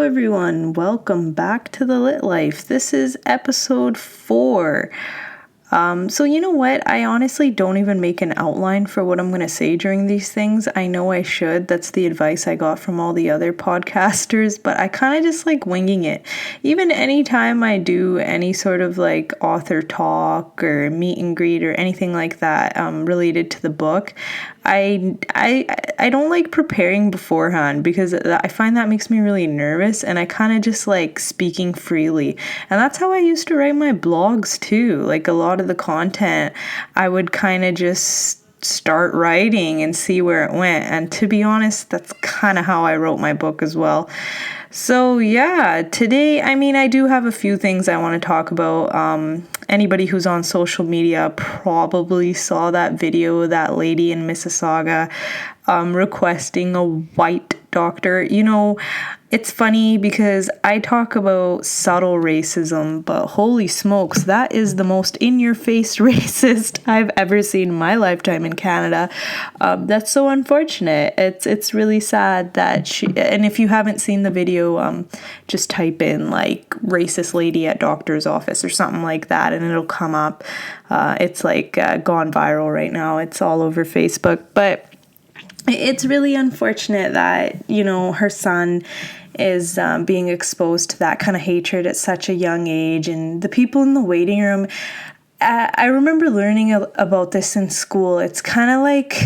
everyone. Welcome back to the Lit Life. This is episode 4. So you know what? I honestly don't even make an outline for what I'm going to say during these things. I know I should. That's the advice I got from all the other podcasters, but I kind of just like winging it. Even anytime I do any sort of like author talk or meet and greet or anything like that related to the book, I don't like preparing beforehand because I find that makes me really nervous, and I kind of just like speaking freely. And that's how I used to write my blogs too. Like a lot of the content, I would kind of just start writing and see where it went. And to be honest, that's kind of how I wrote my book as well. So yeah, today, I do have a few things I want to talk about. Anybody who's on social media probably saw that video of that lady in Mississauga requesting a white doctor. You know, it's funny because I talk about subtle racism, but holy smokes, that is the most in-your-face racist I've ever seen in my lifetime in Canada. That's so unfortunate. It's really sad that she, and if you haven't seen the video, just type in like racist lady at doctor's office or something like that, and it'll come up. It's like gone viral right now. It's all over Facebook, but it's really unfortunate that, you know, her son is being exposed to that kind of hatred at such a young age. And the people in the waiting room, I remember learning about this in school. It's kind of like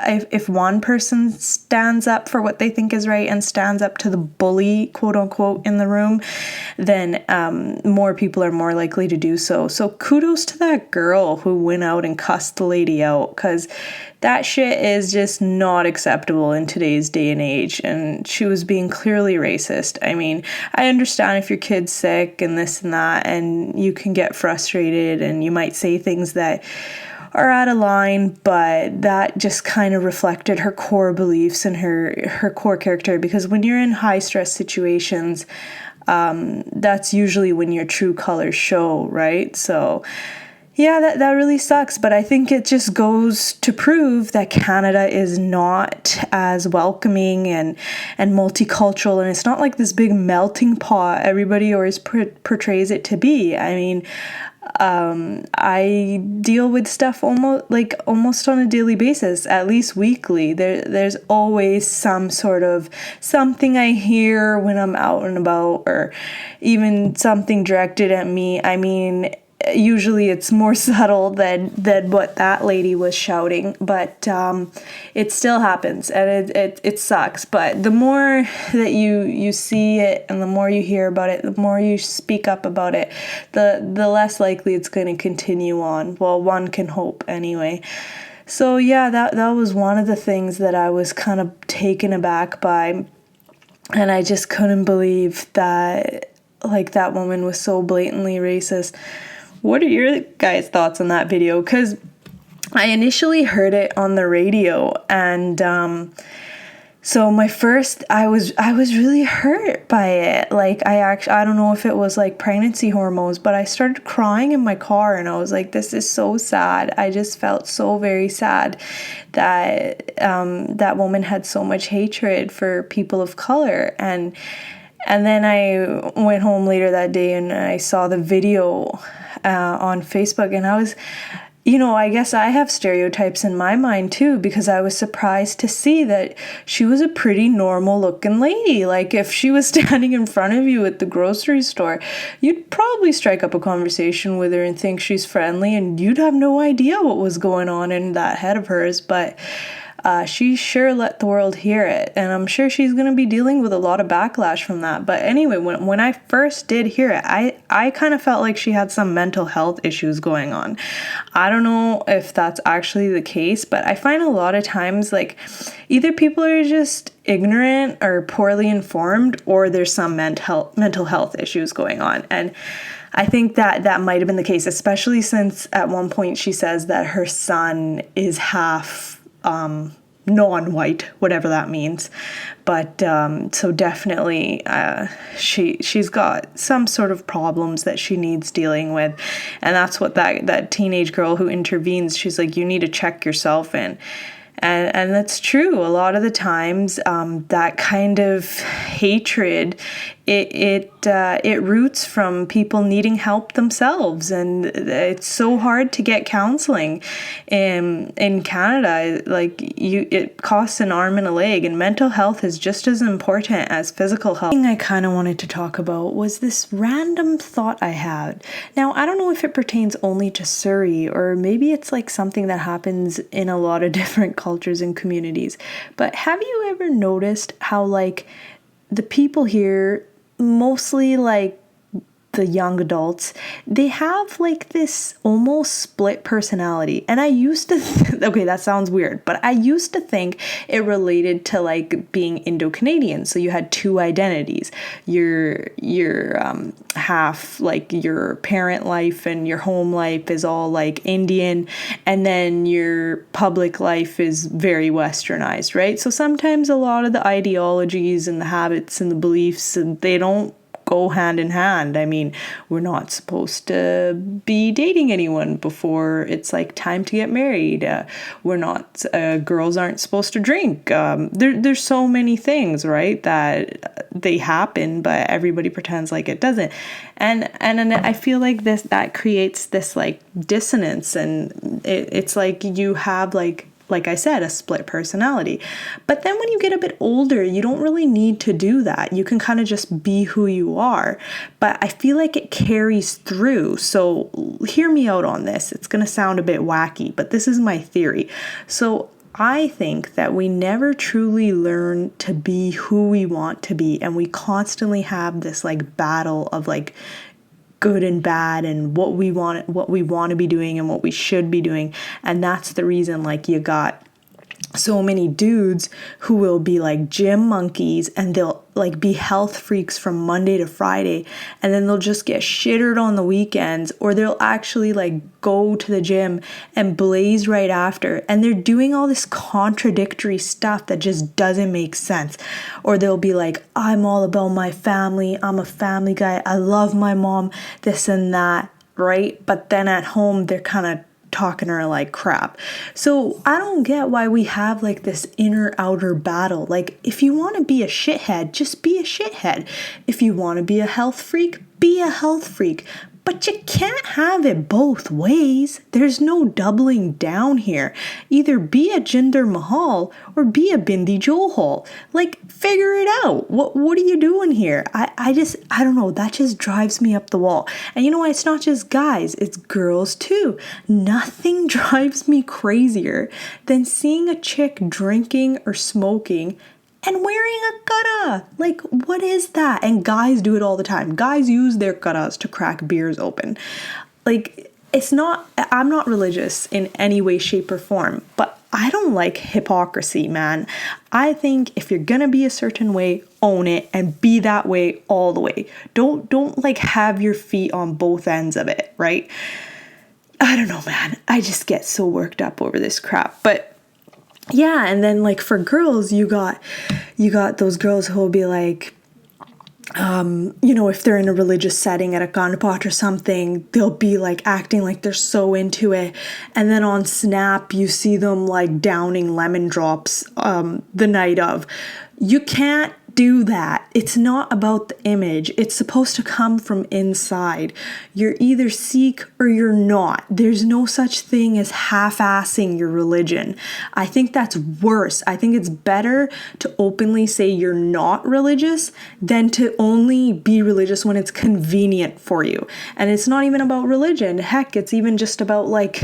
if one person stands up for what they think is right and stands up to the bully, quote unquote, in the room, then more people are more likely to do so. So kudos to that girl who went out and cussed the lady out, because that shit is just not acceptable in today's day and age. And she was being clearly racist. I mean, I understand if your kid's sick and this and that, and you can get frustrated and you might say things that are out of line, but that just kind of reflected her core beliefs and her core character, because when you're in high stress situations, that's usually when your true colors show, right? So yeah, that really sucks, but I think it just goes to prove that Canada is not as welcoming and multicultural, and it's not like this big melting pot everybody always portrays it to be. I mean, I deal with stuff almost on a daily basis, at least weekly. There's always some sort of something I hear when I'm out and about, or even something directed at me. I mean, usually it's more subtle than what that lady was shouting, but it still happens, and it sucks. But the more that you see it and the more you hear about it, the more you speak up about it, the less likely it's going to continue on. Well, one can hope anyway. So yeah, that was one of the things that I was kind of taken aback by, and I just couldn't believe that like that woman was so blatantly racist. What are your guys' thoughts on that video? Because I initially heard it on the radio, and so I was really hurt by it. Like I don't know if it was like pregnancy hormones, but I started crying in my car, and I was like, this is so sad. I just felt so very sad that that woman had so much hatred for people of color. And then I went home later that day and I saw the video on Facebook, and I was, you know, I guess I have stereotypes in my mind too, because I was surprised to see that she was a pretty normal looking lady. Like if she was standing in front of you at the grocery store, you'd probably strike up a conversation with her and think she's friendly, and you'd have no idea what was going on in that head of hers. But she sure let the world hear it, and I'm sure she's going to be dealing with a lot of backlash from that. But anyway, when I first did hear it, I kind of felt like she had some mental health issues going on. I don't know if that's actually the case, but I find a lot of times like either people are just ignorant or poorly informed, or there's some mental health issues going on. And I think that might have been the case, especially since at one point she says that her son is half non-white, whatever that means. But so definitely she's got some sort of problems that she needs dealing with. And that's what that teenage girl who intervenes, she's like, you need to check yourself in. And that's true. A lot of the times, that kind of hatred, it roots from people needing help themselves, and it's so hard to get counseling. In Canada, it costs an arm and a leg, and mental health is just as important as physical health. The thing I kind of wanted to talk about was this random thought I had. Now, I don't know if it pertains only to Surrey, or maybe it's like something that happens in a lot of different cultures and communities. But have you ever noticed how like the people here, mostly like the young adults, they have like this almost split personality? And I used to okay, that sounds weird, but I used to think it related to like being Indo-Canadian. So you had two identities. Your half, like your parent life and your home life is all like Indian, and then your public life is very westernized, right? So sometimes a lot of the ideologies and the habits and the beliefs, they don't go hand in hand. I mean, we're not supposed to be dating anyone before it's like time to get married. We're not, girls aren't supposed to drink. There's so many things, right, that they happen, but everybody pretends like it doesn't. And I feel like that creates this like dissonance, and it's like you have like I said, a split personality. But then when you get a bit older, you don't really need to do that. You can kind of just be who you are. But I feel like it carries through. So hear me out on this. It's going to sound a bit wacky, but this is my theory. So I think that we never truly learn to be who we want to be. And we constantly have this like battle of like good and bad, and what we want to be doing and what we should be doing. And that's the reason like you got so many dudes who will be like gym monkeys, and they'll like be health freaks from Monday to Friday, and then they'll just get shittered on the weekends, or they'll actually like go to the gym and blaze right after, and they're doing all this contradictory stuff that just doesn't make sense. Or they'll be like, I'm all about my family, I'm a family guy, I love my mom, this and that, right? But then at home they're kind of talking her like crap. So I don't get why we have like this inner outer battle. Like, if you want to be a shithead, just be a shithead. If you want to be a health freak, be a health freak. But you can't have it both ways. There's no doubling down here. Either be a Jinder Mahal or be a Bindi Johal. Like, figure it out. What are you doing here? I don't know. That just drives me up the wall. And you know what? It's not just guys. It's girls too. Nothing drives me crazier than seeing a chick drinking or smoking and wearing a kara. Like, what is that? And guys do it all the time. Guys use their karas to crack beers open. Like, I'm not religious in any way, shape, or form, but I don't like hypocrisy, man. I think if you're gonna be a certain way, own it and be that way all the way. Don't like have your feet on both ends of it, right? I don't know, man. I just get so worked up over this crap. But yeah, and then like for girls, you got those girls who will be like, if they're in a religious setting at a Ganpat or something, they'll be like acting like they're so into it. And then on Snap, you see them like downing lemon drops the night of. You can't do that. It's not about the image. It's supposed to come from inside. You're either Sikh or you're not. There's no such thing as half-assing your religion. I think that's worse. I think it's better to openly say you're not religious than to only be religious when it's convenient for you. And it's not even about religion. Heck, it's even just about like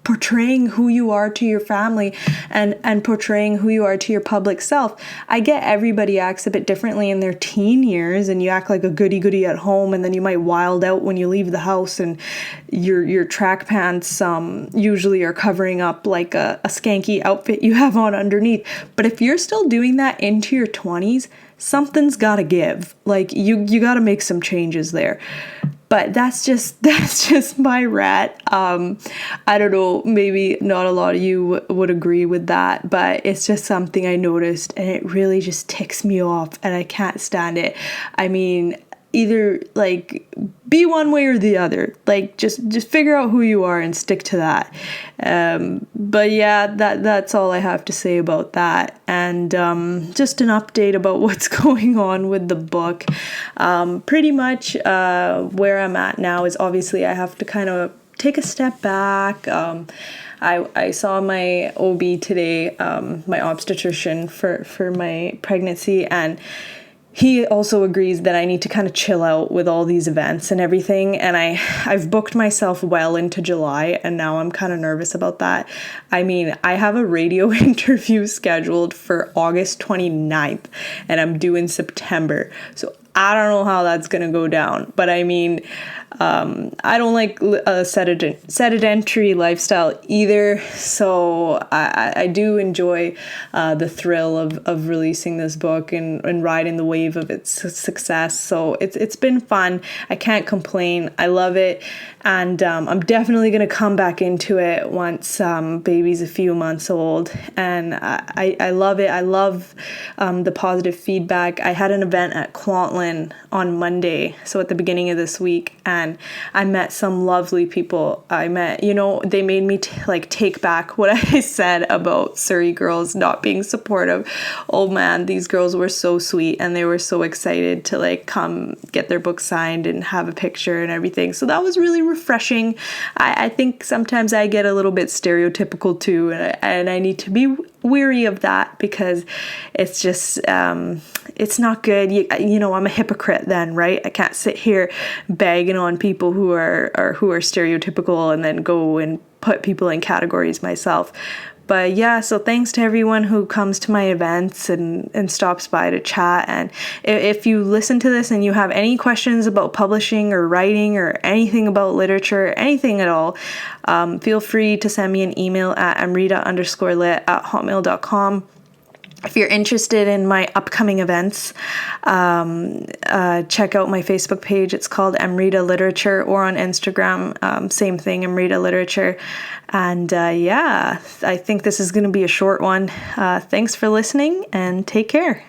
portraying who you are to your family and portraying who you are to your public self. I get everybody acts a bit differently in their teen years, and you act like a goody-goody at home, and then you might wild out when you leave the house, and your track pants usually are covering up like a skanky outfit you have on underneath. But if you're still doing that into your 20s, something's gotta give. Like, you gotta make some changes there. But that's just my rat. I don't know, maybe not a lot of you would agree with that, but it's just something I noticed, and it really just ticks me off, and I can't stand it. I mean, either like be one way or the other. Like just figure out who you are and stick to that. But yeah, that's all I have to say about that. And just an update about what's going on with the book. Pretty much where I'm at now is obviously I have to kind of take a step back. I saw my OB today, my obstetrician for my pregnancy, and he also agrees that I need to kind of chill out with all these events and everything. And I've booked myself well into July, and now I'm kind of nervous about that. I mean, I have a radio interview scheduled for August 29th, and I'm due in September. So I don't know how that's going to go down. But I mean, I don't like a sedentary lifestyle either. So I do enjoy the thrill of releasing this book and riding the wave of its success. So it's been fun. I can't complain. I love it. And I'm definitely going to come back into it once baby's a few months old. And I love it. I love the positive feedback. I had an event at Kwantlen on Monday, so at the beginning of this week, and I met some lovely people. They made me take back what I said about Surrey girls not being supportive. Oh man, these girls were so sweet, and they were so excited to like come get their book signed and have a picture and everything. So that was really refreshing. I think sometimes I get a little bit stereotypical too, and I need to be weary of that because it's just it's not good. I'm a hypocrite then, right? I can't sit here bagging on people who are stereotypical and then go and put people in categories myself. But yeah, so thanks to everyone who comes to my events and stops by to chat. And if you listen to this and you have any questions about publishing or writing or anything about literature, anything at all, feel free to send me an email at amrita_lit@hotmail.com. If you're interested in my upcoming events, check out my Facebook page. It's called Amrita Literature, or on Instagram, same thing, Amrita Literature. And I think this is going to be a short one. Thanks for listening, and take care.